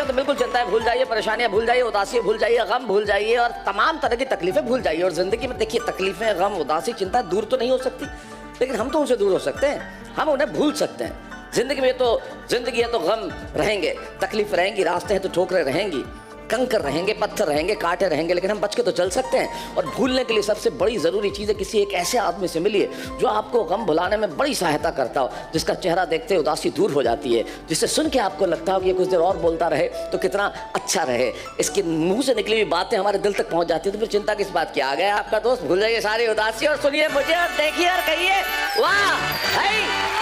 हैं तो बिल्कुल चिंताएं भूल जाइए, परेशानियां भूल जाइए, उदासी भूल जाइए, गम भूल जाइए और तमाम तरह की तकलीफें भूल जाइए। और जिंदगी में देखिए, तकलीफें, गम, उदासी, चिंता दूर तो नहीं हो सकती, लेकिन हम तो उनसे दूर हो सकते हैं, हम उन्हें भूल सकते हैं। जिंदगी में तो जिंदगी है तो गम रहेंगे, तकलीफ रहेंगी, रास्ते हैं तो ठोकरें रहेंगी, कंकर रहेंगे, पत्थर रहेंगे, कांटे रहेंगे, लेकिन हम बच के तो चल सकते हैं। और भूलने के लिए सबसे बड़ी ज़रूरी चीज़ है किसी एक ऐसे आदमी से मिलिए जो आपको गम भुलाने में बड़ी सहायता करता हो, जिसका चेहरा देखते उदासी दूर हो जाती है, जिससे सुन के आपको लगता हो कि ये कुछ देर और बोलता रहे तो कितना अच्छा रहे, इसके मुंह से निकली हुई बातें हमारे दिल तक पहुंच जाती है। तो फिर चिंता किस बात की, आ गया आपका दोस्त, भूल जाइए सारी उदासी और सुनिए मुझे और देखिए और कहिए वाह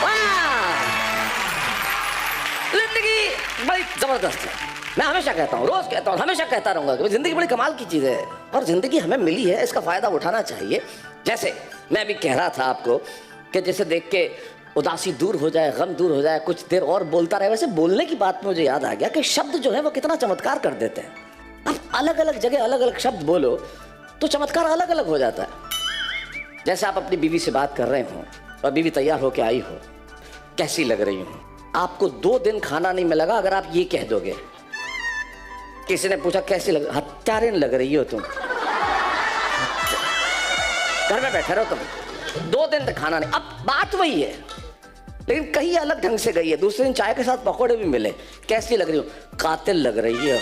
वाह। जिंदगी बड़ी जबरदस्त है, मैं हमेशा कहता हूँ, रोज कहता हूँ, हमेशा कहता रहूंगा कि जिंदगी बड़ी कमाल की चीज़ है और जिंदगी हमें मिली है, इसका फायदा उठाना चाहिए। जैसे मैं अभी कह रहा था आपको कि जैसे देख के उदासी दूर हो जाए, गम दूर हो जाए, कुछ देर और बोलता रहे। वैसे बोलने की बात में मुझे याद आ गया कि शब्द जो है वो कितना चमत्कार कर देते हैं। अब अलग अलग जगह अलग अलग शब्द बोलो तो चमत्कार अलग अलग हो जाता है। जैसे आप अपनी बीवी से बात कर रहे हो और बीवी तैयार होकर आई हो, कैसी लग रही हूँ, आपको 2 दिन खाना नहीं मिलेगा अगर आप ये कह दोगे। किसी ने पूछा कैसी लग, हत्यारिन लग रही हो तुम, घर में बैठे रहो तुम, 2 दिन तक खाना नहीं। अब बात वही है लेकिन कहीं अलग ढंग से गई है। दूसरे दिन चाय के साथ पकौड़े भी मिले, कैसी लग रही हो, कातिल लग रही है।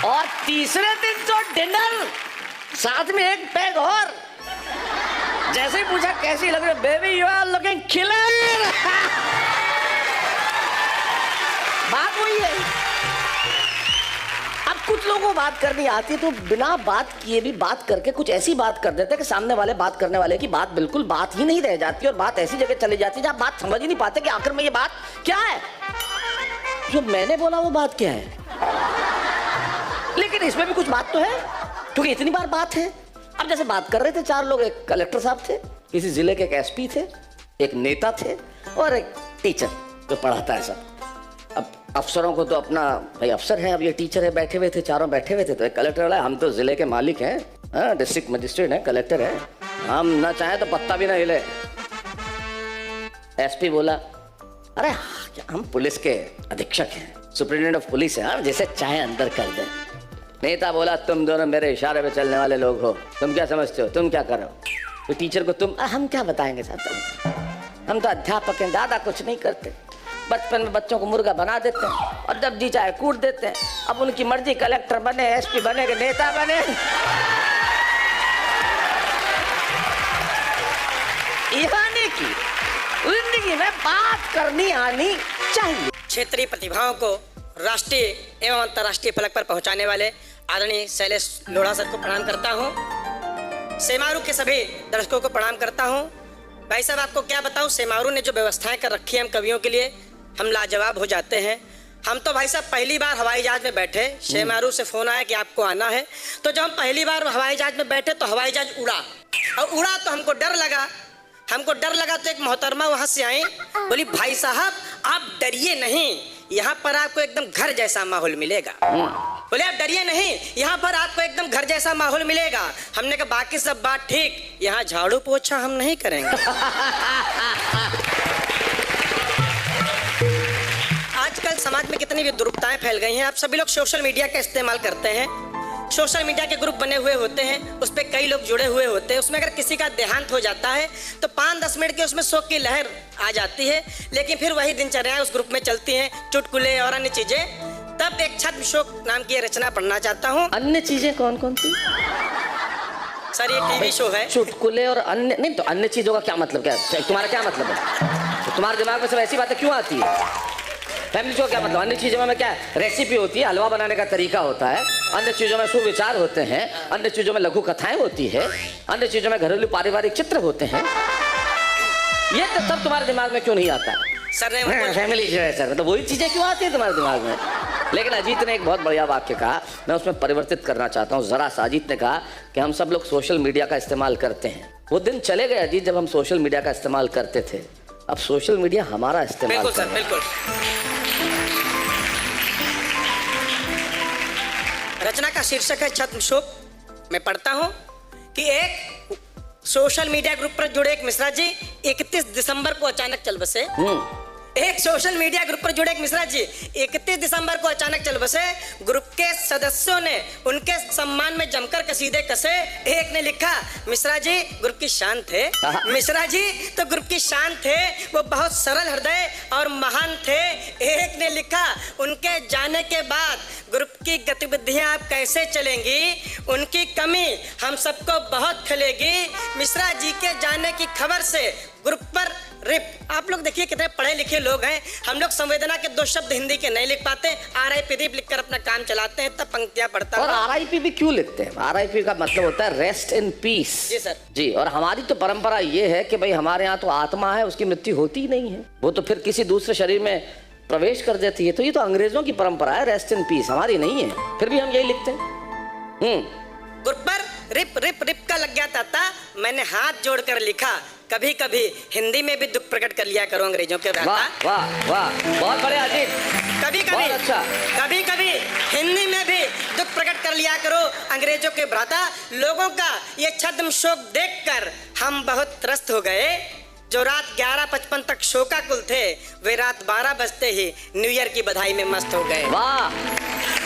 और तीसरे दिन तो डिनर, साथ में एक पैग और। जैसे ही पूछा कैसी लग रही है, baby you are looking killer. बात वही है। अब कुछ लोगों को बात करनी आती है तो बिना बात किए भी बात करके कुछ ऐसी बात कर देते हैं कि सामने वाले बात करने वाले की बात बिल्कुल बात ही नहीं रह जाती और बात ऐसी जगह चली जाती है जहां बात समझ ही नहीं पाते कि आखिर में ये बात क्या है, जो मैंने बोला वो बात क्या है। लेकिन इसमें भी कुछ बात तो है क्योंकि इतनी बार बात है। अब जैसे बात कर रहे थे 4 लोग, एक कलेक्टर साहब थे, किसी जिले के एक एसपी थे, एक नेता थे और एक टीचर जो पढ़ाता है सब। अब अफसरों को तो अपना भाई अफसर है, अब ये टीचर है, बैठे हुए थे, चारों बैठे हुए थे। तो एक कलेक्टर वाला, हम तो जिले के मालिक हैं, डिस्ट्रिक्ट मजिस्ट्रेट हैं, कलेक्टर है, हम ना चाहे तो पत्ता भी ना हिले। एसपी बोला, अरे हम पुलिस के अधीक्षक हैं, सुप्रिंटेंडेंट ऑफ पुलिस है, जैसे चाहे अंदर कर दें। नेता बोला, तुम दोनों मेरे इशारे पे चलने वाले लोग हो, तुम क्या समझते हो, तुम क्या करो। तो टीचर को तुम, हम क्या बताएंगे साहब, हम तो अध्यापक हैं, ज़्यादा कुछ नहीं करते, बचपन में बच्चों को मुर्गा बना देते हैं और जब जी चाहे कूट देते हैं। अब उनकी मर्जी, कलेक्टर बने, एसपी बने कि नेता बने। यानी कि जिंदगी में बात करनी आनी चाहिए। क्षेत्रीय प्रतिभाओं को राष्ट्रीय एवं अंतर्राष्ट्रीय फलक पर पहुंचाने वाले आदरणीय शैलेश लोढ़ा सर को प्रणाम करता हूं। सेमारू के सभी दर्शकों को प्रणाम करता हूं। भाई साहब, आपको क्या बताऊं, सेमारू ने जो व्यवस्थाएं कर रखी है हम कवियों के लिए, हम लाजवाब हो जाते हैं। हम तो भाई साहब पहली बार हवाई जहाज में बैठे, सेमारू से फोन आया कि आपको आना है, तो जब हम पहली बार हवाई जहाज में बैठे तो हवाई जहाज उड़ा, और उड़ा तो हमको डर लगा तो एक मोहतरमा वहां से आई, बोली भाई साहब आप डरिए नहीं, यहाँ पर आपको एकदम घर जैसा माहौल मिलेगा। बोले आप डरिए नहीं, यहाँ पर आपको एकदम घर जैसा माहौल मिलेगा। हमने कहा बाकी सब बात ठीक, यहाँ झाड़ू पोछा हम नहीं करेंगे। आजकल समाज में कितनी विद्रूपताएं फैल गई हैं। आप सभी लोग सोशल मीडिया का इस्तेमाल करते हैं, सोशल मीडिया के ग्रुप बने हुए होते हैं, उस पर कई लोग जुड़े हुए होते हैं। उसमें अगर किसी का देहांत हो जाता है तो 5-10 मिनट के उसमें शोक की लहर आ जाती है, लेकिन फिर वही दिनचर्याएं उस ग्रुप में चलती हैं, चुटकुले और अन्य चीजें। तब एक छद्म शोक नाम की रचना पढ़ना चाहता हूँ। अन्य चीजें कौन कौन सी? सर ये टीवी शो है। चुटकुले और अन्य नहीं, तो अन्य चीजों का क्या मतलब, क्या तुम्हारा क्या मतलब है? तो तुम्हारे दिमाग में सब ऐसी बातें क्यों आती है? फैमिली शो क्या मतलब? अन्य चीजों में क्या रेसिपी होती है, हलवा बनाने का तरीका होता है, अन्य चीजों में सुविचार होते हैं, अन्य चीजों में लघु कथाएं होती है, अन्य चीजों में घरेलू पारिवारिक चित्र होते हैं। ये तो सब तुम्हारे दिमाग में क्यों नहीं आता? सर ने फैमिली शो है सर, मतलब वही चीजें क्यों आती है तुम्हारे दिमाग में? लेकिन अजीत ने एक बहुत बढ़िया वाक्य कहा, मैं उसमें परिवर्तित करना चाहता हूँ जरा सा। अजीत ने कहा कि हम सब लोग सोशल मीडिया का इस्तेमाल करते हैं। वो दिन चले गए अजीत जब हम सोशल मीडिया का इस्तेमाल करते थे, अब सोशल मीडिया हमारा इस्तेमाल। बिल्कुल सर, बिल्कुल। रचना का शीर्षक है छद्म शोक। मैं पढ़ता हूं कि एक सोशल मीडिया ग्रुप पर जुड़े एक मिश्रा जी 31 दिसंबर को अचानक चल बसे। एक सोशल मीडिया ग्रुप पर जुड़े एक मिश्रा जी 31 दिसंबर को अचानक चल बसे। ग्रुप के सदस्यों ने उनके सम्मान में जमकर कसीदे कसे। एक ने लिखा, मिश्रा जी ग्रुप की शान थे। मिश्रा जी तो ग्रुप की शान थे, वो बहुत सरल हृदय और महान थे। एक ने लिखा, उनके जाने के बाद ग्रुप की गतिविधियां आप कैसे चलेंगी, उनकी कमी हम सबको बहुत खलेगी। मिश्रा जी के जाने की खबर से ग्रुप पर रिप। आप लोग देखिए कितने पढ़े लिखे लोग हैं। हम लोग संवेदना के 2 शब्द हिंदी के नहीं लिख पाते, RIP लिखकर अपना काम चलाते हैं, तब पंक्तियां पढ़ता और RIP भी क्यों लिखते हैं? RIP का मतलब होता है रेस्ट इन पीस। जी सर जी। और हमारी तो परंपरा ये है कि भाई हमारे यहाँ तो आत्मा है, उसकी मृत्यु होती ही नहीं है, वो तो फिर किसी दूसरे शरीर में प्रवेश कर देती है। तो ये तो अंग्रेजों की परंपरा है, रेस्ट इन पीस, हमारी नहीं है, फिर भी हम यही लिखते हैं। ग्रुप पर रिप रिप रिप का लग गया ताता। मैंने हाथ जोड़कर लिखा, कभी कभी हिंदी में भी दुख प्रकट कर लिया करो अंग्रेजों के भ्राता। वाह वाह वाह, बहुत बढ़िया अजीत। कभी कभी बहुत अच्छा। कभी कभी हिंदी में भी दुख प्रकट कर लिया करो अंग्रेजों के भ्राता। लोगों का ये छद्म शोक देखकर हम बहुत त्रस्त हो गए। जो रात 11:55 तक शोकाकुल थे, वे रात 12 बजते ही न्यू ईयर की बधाई में मस्त हो गए। वाह,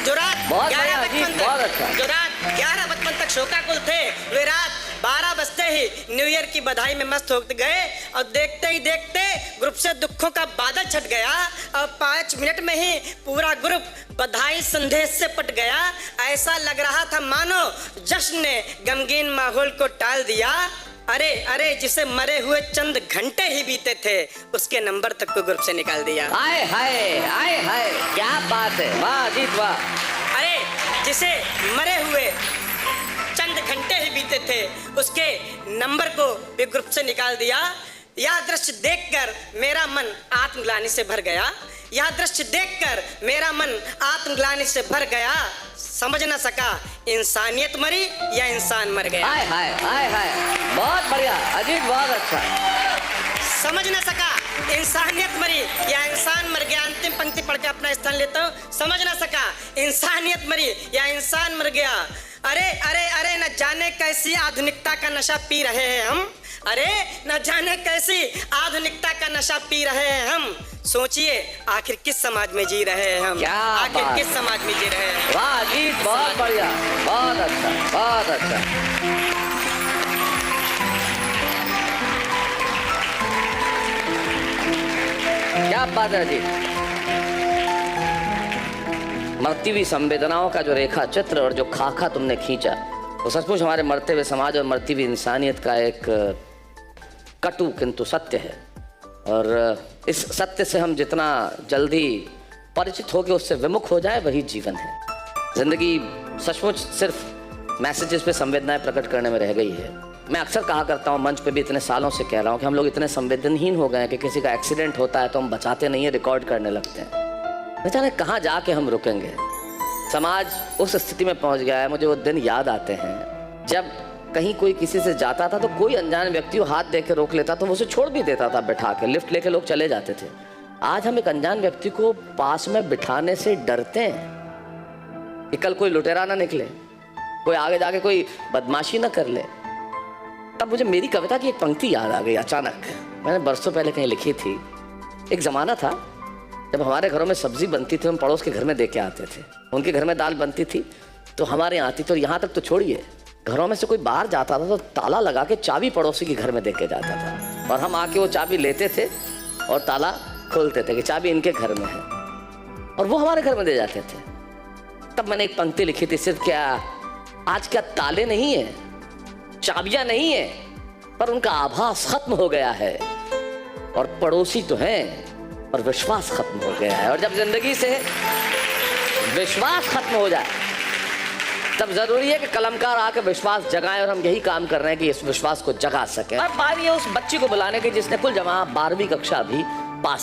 जो रात बहुत 11:55 बहुत अच्छा। जो रात 11:55 तक शोकाकुल थे, वे रात 12 बजते ही न्यू ईयर की बधाई में मस्त हो गए। और देखते ही देखते ग्रुप से दुखों का बादल छट गया और 5 मिनट में ही पूरा ग्रुप बधाई संदेश से पट गया। ऐसा लग रहा था मानो जश्न ने गमगीन माहौल को टाल दिया। अरे अरे, जिसे मरे हुए चंद घंटे ही बीते थे, उसके नंबर तक को ग्रुप से निकाल दिया। आए हाय, क्या बात है, वाह अजीत वाह। अरे, जिसे मरे हुए चंद घंटे ही बीते थे, उसके नंबर को भी ग्रुप से निकाल दिया। यह दृश्य देखकर मेरा मन आत्मग्लानि से भर गया। यह दृश्य देखकर मेरा मन आत्मग्लानि से भर गया। समझ न सका इंसानियत मरी या इंसान मर गया। हाय हाय हाय हाय, बहुत बढ़िया अजीत, बहुत अच्छा। समझ न सका इंसानियत मरी या इंसान मर गया। अंतिम पंक्ति पढ़ के अपना स्थान लेता हूँ। समझ न सका इंसानियत मरी या इंसान मर गया। अरे अरे अरे, न जाने कैसी आधुनिकता का नशा पी रहे हैं हम। अरे न जाने कैसी आधुनिकता का नशा पी रहे हैं हम। सोचिए आखिर किस समाज में जी रहे हैं हम। क्या आखिर बात। किस समाज में जी रहे हैं। वाह अजीत, बहुत बढ़िया, बहुत अच्छा, बहुत अच्छा। क्या बात है अजीत। मरती हुई संवेदनाओं का जो रेखा चित्र और जो खाका तुमने खींचा, वो सचमुच हमारे मरते हुए समाज और मरती हुई इंसानियत का एक कटु किंतु सत्य है। और इस सत्य से हम जितना जल्दी परिचित होकर उससे विमुख हो जाए, वही जीवन है। जिंदगी सचमुच सिर्फ मैसेजेस पे संवेदनाएं प्रकट करने में रह गई है। मैं अक्सर कहा करता हूँ, मंच पे भी इतने सालों से कह रहा हूँ कि हम लोग इतने संवेदनहीन हो गए हैं कि किसी का एक्सीडेंट होता है तो हम बचाते नहीं है, रिकॉर्ड करने लगते हैं। न जाने कहाँ जाके हम रुकेंगे। समाज उस स्थिति में पहुँच गया है। मुझे वो दिन याद आते हैं जब कहीं कोई किसी से जाता था तो कोई अनजान व्यक्ति वो हाथ दे के रोक लेता तो वो उसे छोड़ भी देता था बिठा के, लिफ्ट लेके लोग चले जाते थे। आज हम एक अनजान व्यक्ति को पास में बिठाने से डरते हैं कि कल कोई लुटेरा ना निकले, कोई आगे जाके कोई बदमाशी ना कर ले। तब मुझे मेरी कविता की एक पंक्ति याद आ गई अचानक। मैंने बरसों पहले कहीं लिखी थी। एक ज़माना था जब हमारे घरों में सब्जी बनती थी, हम पड़ोस के घर में दे के आते थे। उनके घर में दाल बनती थी तो हमारे यहाँ आती। तो यहाँ तक तो छोड़िए, घरों में से कोई बाहर जाता था तो ताला लगा के चाबी पड़ोसी के घर में दे के जाता था, और हम आके वो चाबी लेते थे और ताला खोलते थे कि चाबी इनके घर में है, और वो हमारे घर में दे जाते थे। तब मैंने एक पंक्ति लिखी थी, सिर्फ क्या आज क्या ताले नहीं है, चाबियां नहीं है, पर उनका आभास खत्म हो गया है, और पड़ोसी तो हैं और विश्वास खत्म हो गया है। और जब जिंदगी से विश्वास खत्म हो जाए तब जरूरी है कि कलमकार आकर विश्वास जगाए, और हम यही काम कर रहे हैं कि इस विश्वास को जगा सके। और बारी है उस बच्ची को बुलाने की जिसने कुल जमा 12वीं कक्षा भी